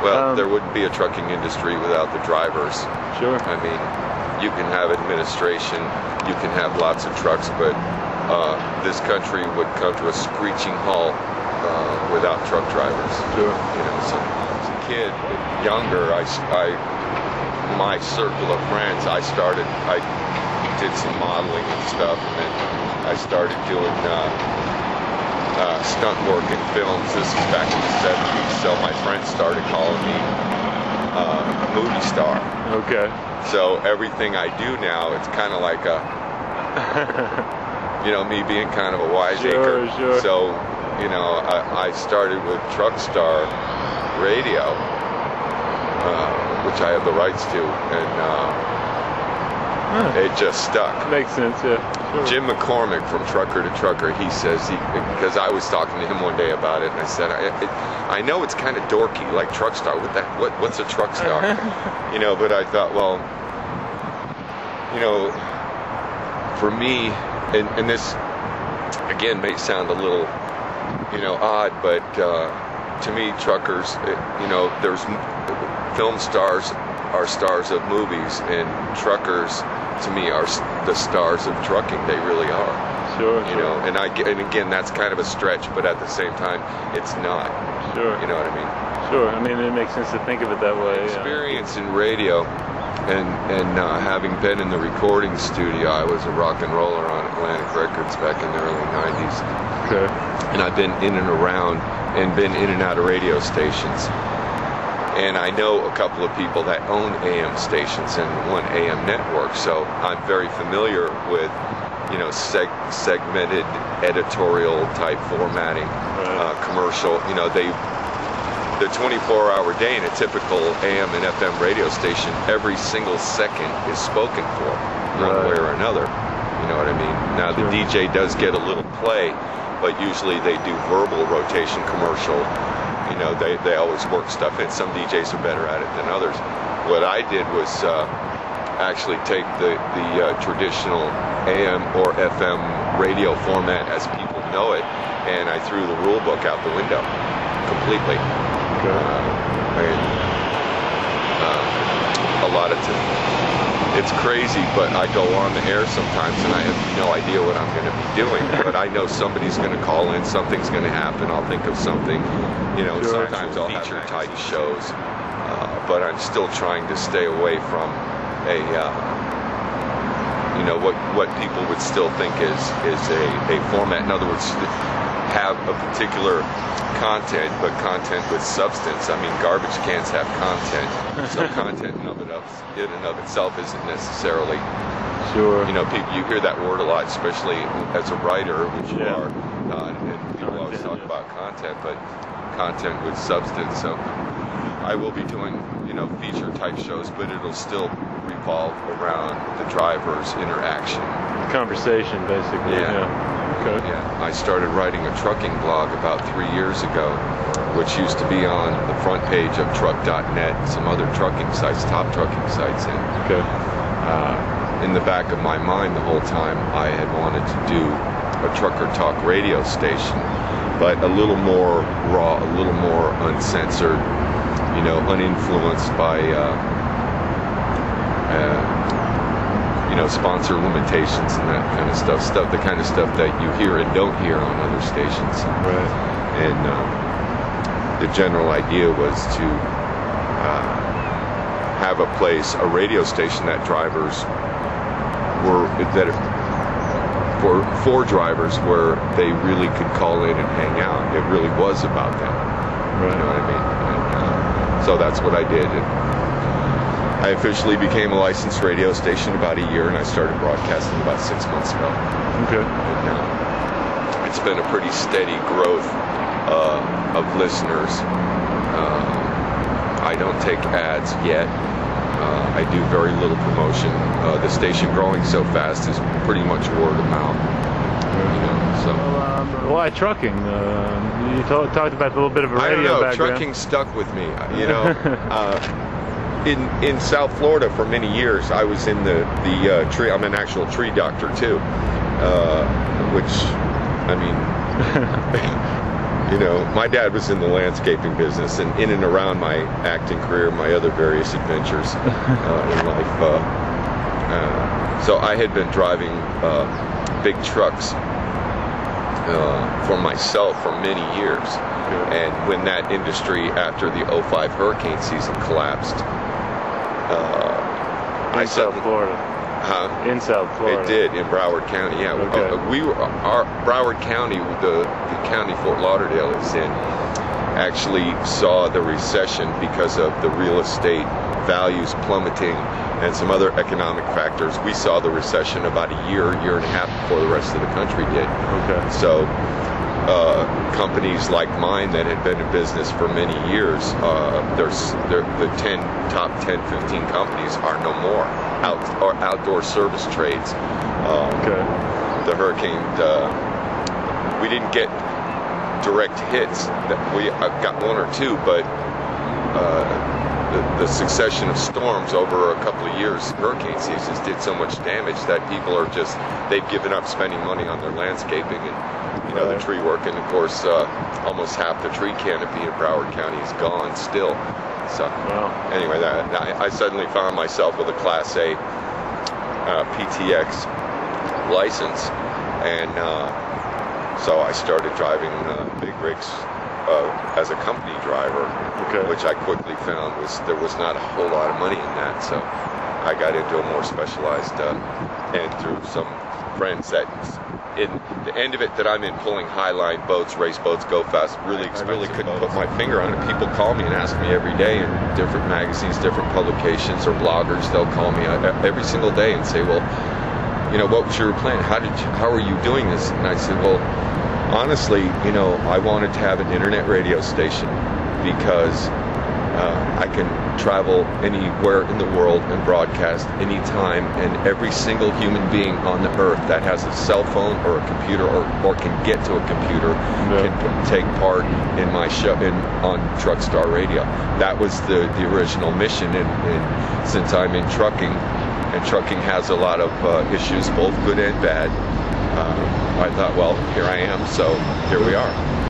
Well, there wouldn't be a trucking industry without the drivers. Sure. I mean, you can have administration, you can have lots of trucks, but this country would come to a screeching halt without truck drivers. Sure. You know, so as a kid, younger, my circle of friends, I did some modeling and stuff, and then I started doing stunt work in films. This was back in the 70s, so my friends started calling me movie star. Okay. So everything I do now, it's kind of like you know, me being kind of a wiseacre. Sure. So, you know, I started with Truck Star Radio, which I have the rights to, and it just stuck. Makes sense, yeah. Sure. Jim McCormick from Trucker to Trucker, he says, because I was talking to him one day about it, and I said, I know it's kind of dorky, like Truck Star. What's a Truck Star? You know, but I thought, well, you know, for me, and this again may sound a little, you know, odd, but to me, truckers, you know, there's film stars are stars of movies, and truckers, to me, are the stars of trucking. They really are. Sure. You know, and again, that's kind of a stretch, but at the same time, it's not. Sure. You know what I mean? Sure. I mean, it makes sense to think of it that way. Experience in radio, and having been in the recording studio, I was a rock and roller on Atlantic Records back in the early 90s. Okay. And I've been in and around and been in and out of radio stations. And I know a couple of people that own AM stations and one AM network, so I'm very familiar with, you know, segmented editorial type formatting, commercial. You know, the 24-hour day in a typical AM and FM radio station, every single second is spoken for, one way or another. You know what I mean? Now the DJ does get a little play, but usually they do verbal rotation commercial. You know, they always work stuff in. Some DJs are better at it than others. What I did was actually take the traditional AM or FM radio format as people know it, and I threw the rule book out the window completely. A lot of it's crazy, but I go on the air sometimes and I have no idea what I'm going to be doing, but I know somebody's going to call in, something's going to happen, I'll think of something, you know. Sure. Sometimes I'll feature type shows, but I'm still trying to stay away from you know, what people would still think is a format. In other words, have a particular content, but content with substance. I mean, garbage cans have content, so content in and of itself isn't necessarily. Sure. You know, people, you hear that word a lot, especially as a writer, which you are, and people always talk about content, but content with substance. So I will be doing, you know, feature type shows, but it'll still revolve around the driver's interaction. Conversation, basically. Yeah. Okay. Yeah. I started writing a trucking blog about 3 years ago, which used to be on the front page of truck.net and some other trucking sites, top trucking sites. And in the back of my mind the whole time, I had wanted to do a trucker talk radio station, but a little more raw, a little more uncensored, you know, uninfluenced by you know, sponsor limitations and that kind of stuff, the kind of stuff that you hear and don't hear on other stations. Right. And the general idea was to have a place, a radio station that drivers were, for drivers, where they really could call in and hang out. It really was about them. Right. You know what I mean? And, so that's what I did. And I officially became a licensed radio station about a year, and I started broadcasting about 6 months ago. Okay. And it's been a pretty steady growth of listeners. I don't take ads yet. I do very little promotion. The station growing so fast is pretty much word of mouth. You know, so. Why trucking? You talked about a little bit of a radio I don't know. background. Trucking stuck with me. You know. In South Florida for many years, I was in the tree. I'm an actual tree doctor too, which, I mean, You know, my dad was in the landscaping business, and in and around my acting career, my other various adventures in life. So I had been driving big trucks for myself for many years. And when that industry, after the '05 hurricane season collapsed, in South Florida. In South Florida. It did, in Broward County, yeah. Okay. Broward County, the county Fort Lauderdale is in, actually saw the recession because of the real estate values plummeting and some other economic factors. We saw the recession about a year and a half before the rest of the country did. Okay. So companies like mine that had been in business for many years, the top 10, 15 companies are no more. Outdoor service trades. Okay. The hurricane, we didn't get direct hits. I've got one or two, but the succession of storms over a couple of years, hurricane seasons, did so much damage that people are they've given up spending money on their landscaping and the tree work. And of course, almost half the tree canopy in Broward County is gone still. So anyway, I suddenly found myself with a Class A PTX license, and so I started driving big rigs as a company driver, which I quickly found there was not a whole lot of money in that. So I got into a more specialized, and through some friends that, in the end of it, that I'm in pulling highline boats, race boats, go fast, really couldn't put my finger on it. People call me and ask me every day in different magazines, different publications, or bloggers. They'll call me every single day and say, well, what was your plan? How are you doing this? And I said, well, honestly, I wanted to have an internet radio station because I can travel anywhere in the world and broadcast anytime, and every single human being on the earth that has a cell phone or a computer or can get to a computer can take part in my show on Truckstar Radio. That was the original mission, and since I'm in trucking, and trucking has a lot of issues, both good and bad, I thought, well, here I am, so here we are.